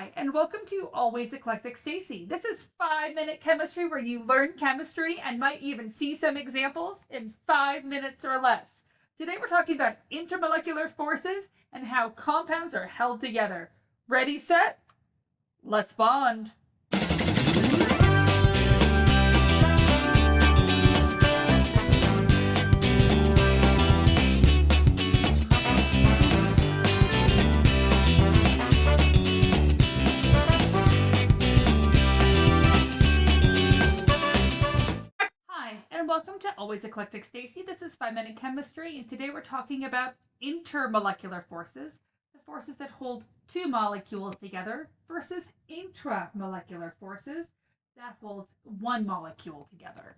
Hi, and welcome to Always Eclectic Stacy. This is 5-minute chemistry where you learn chemistry and might even see some examples in 5 minutes or less. Today we're talking about intermolecular forces and how compounds are held together. Ready, set? Let's bond. And welcome to Always Eclectic Stacy. This is 5-minute chemistry, and today we're talking about intermolecular forces, the forces that hold two molecules together, versus intramolecular forces that holds one molecule together.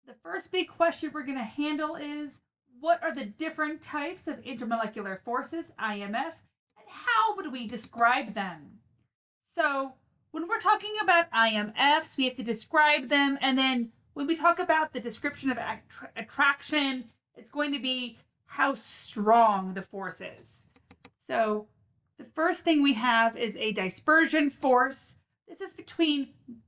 The first big question we're going to handle is, what are the different types of intermolecular forces, IMF, and how would we describe them? So when we're talking about IMFs, we have to describe them, and then when we talk about the description of attraction, it's going to be how strong the force is. So the first thing we have is a dispersion force. This is between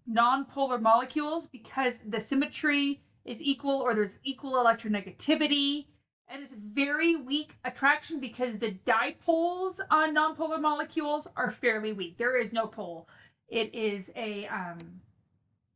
nonpolar molecules because the symmetry is equal or there's equal electronegativity. And it's very weak attraction because the dipoles on nonpolar molecules are fairly weak. There is no pole. It is a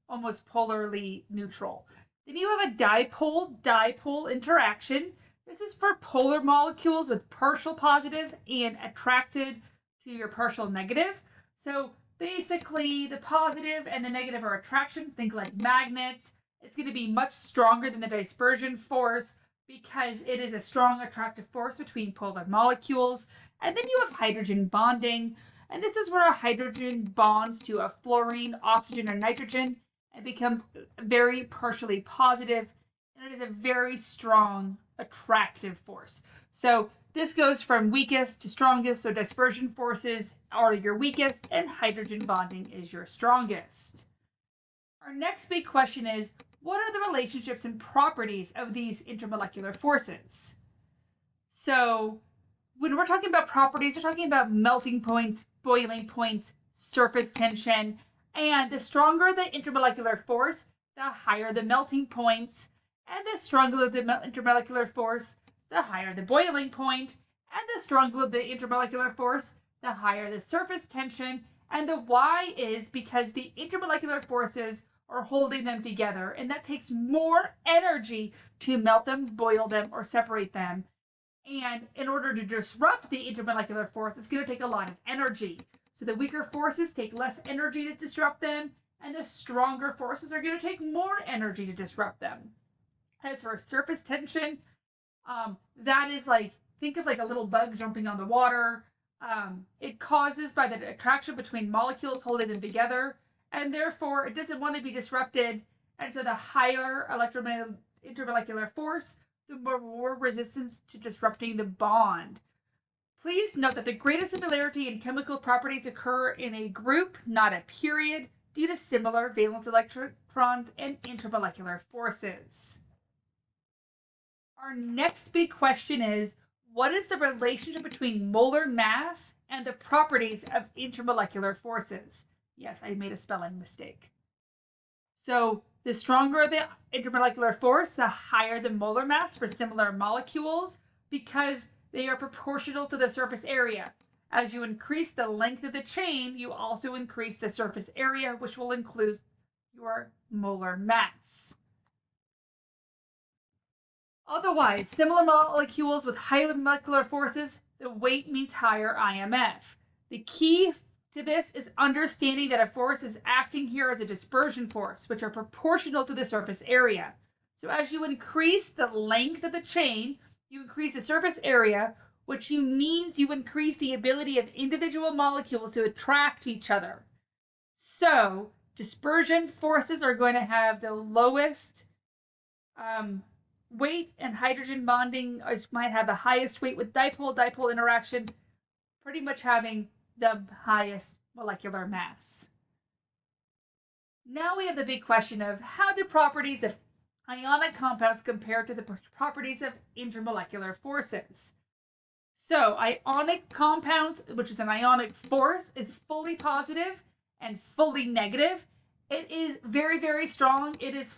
almost polarly neutral. Then you have a dipole-dipole interaction. This is for polar molecules with partial positive and attracted to your partial negative. So basically the positive and the negative are attraction. Think like magnets. It's going to be much stronger than the dispersion force because it is a strong attractive force between polar molecules. And then you have hydrogen bonding. And this is where a hydrogen bonds to a fluorine, oxygen, or nitrogen. It becomes very partially positive, and it is a very strong attractive force. So this goes from weakest to strongest. So dispersion forces are your weakest, and hydrogen bonding is your strongest. Our next big question is, what are the relationships and properties of these intermolecular forces? So when we're talking about properties, we're talking about melting points, boiling points, surface tension. And the stronger the intermolecular force, the higher the melting points. And the stronger the intermolecular force, the higher the boiling point. And the stronger the intermolecular force, the higher the surface tension. And the why is because the intermolecular forces are holding them together. And that takes more energy to melt them, boil them, or separate them. And in order to disrupt the intermolecular force, it's going to take a lot of energy. So the weaker forces take less energy to disrupt them, and the stronger forces are going to take more energy to disrupt them. As for surface tension, that is like, think of like a little bug jumping on the water. It causes by the attraction between molecules holding them together, and therefore it doesn't want to be disrupted. And so the higher intermolecular force, the more resistance to disrupting the bond. Please note that the greatest similarity in chemical properties occur in a group, not a period, due to similar valence electrons and intermolecular forces. Our next big question is, what is the relationship between molar mass and the properties of intermolecular forces? Yes, I made a spelling mistake. So the stronger the intermolecular force, the higher the molar mass for similar molecules, because they are proportional to the surface area. As you increase the length of the chain, you also increase the surface area, which will include your molar mass. Otherwise, similar molecules with higher molecular forces, the weight means higher IMF. The key to this is understanding that a force is acting here as a dispersion force, which are proportional to the surface area. So as you increase the length of the chain, you increase the surface area, which means you increase the ability of individual molecules to attract each other. So dispersion forces are going to have the lowest weight, and hydrogen bonding might have the highest weight, with dipole-dipole interaction pretty much having the highest molecular mass. Now we have the big question of, how do properties of ionic compounds compare to the properties of intermolecular forces? So ionic compounds, which is an ionic force, is fully positive and fully negative. It is very, very strong. It is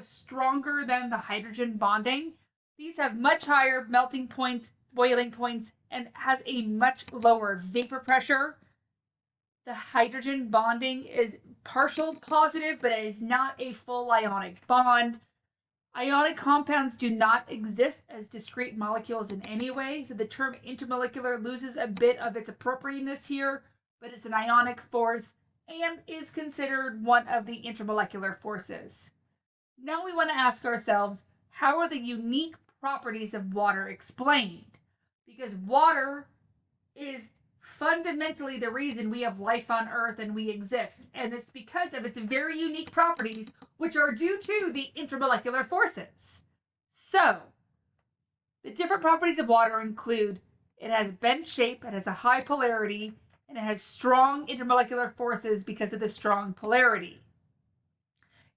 stronger than the hydrogen bonding. These have much higher melting points, boiling points, and has a much lower vapor pressure. The hydrogen bonding is partial positive, but it is not a full ionic bond. Ionic compounds do not exist as discrete molecules in any way, so the term intermolecular loses a bit of its appropriateness here, but it's an ionic force and is considered one of the intermolecular forces. Now we want to ask ourselves, how are the unique properties of water explained? Because water is fundamentally the reason we have life on Earth and we exist. And it's because of its very unique properties, which are due to the intermolecular forces. So, the different properties of water include it has bent shape, it has a high polarity, and it has strong intermolecular forces because of the strong polarity.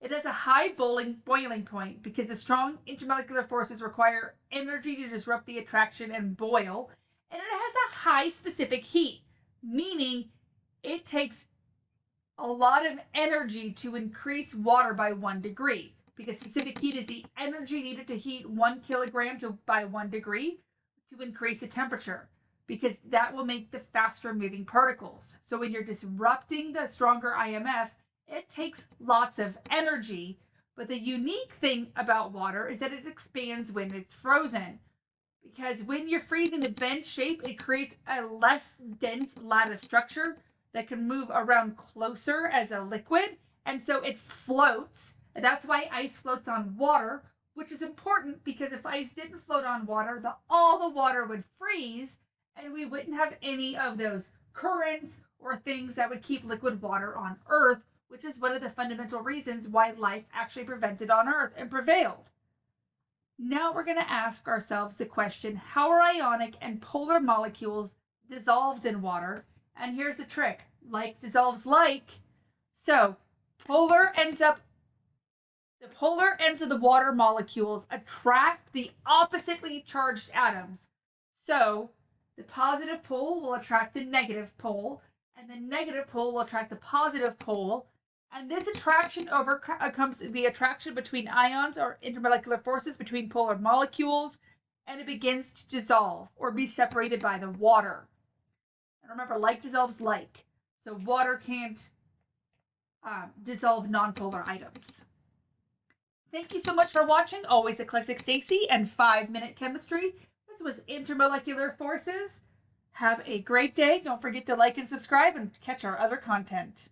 It has a high boiling point because the strong intermolecular forces require energy to disrupt the attraction and boil, and it has a high specific heat, meaning it takes a lot of energy to increase water by 1 degree, because specific heat is the energy needed to heat 1 kilogram by 1 degree to increase the temperature, because that will make the faster moving particles. So when you're disrupting the stronger IMF, it takes lots of energy, but the unique thing about water is that it expands when it's frozen. Because when you're freezing the bent shape, it creates a less dense lattice structure that can move around closer as a liquid, and so it floats. And that's why ice floats on water, which is important because if ice didn't float on water, all the water would freeze, and we wouldn't have any of those currents or things that would keep liquid water on Earth, which is one of the fundamental reasons why life actually prevented on Earth and prevailed. Now we're going to ask ourselves the question, how are ionic and polar molecules dissolved in water? And here's the trick, like dissolves like. So the polar ends of the water molecules attract the oppositely charged atoms. So the positive pole will attract the negative pole, and the negative pole will attract the positive pole. And this attraction overcomes the attraction between ions or intermolecular forces between polar molecules, and it begins to dissolve or be separated by the water. And remember, like dissolves like. So water can't dissolve nonpolar items. Thank you so much for watching Always Eclectic Stacy and 5-Minute Chemistry. This was Intermolecular Forces. Have a great day. Don't forget to like and subscribe and catch our other content.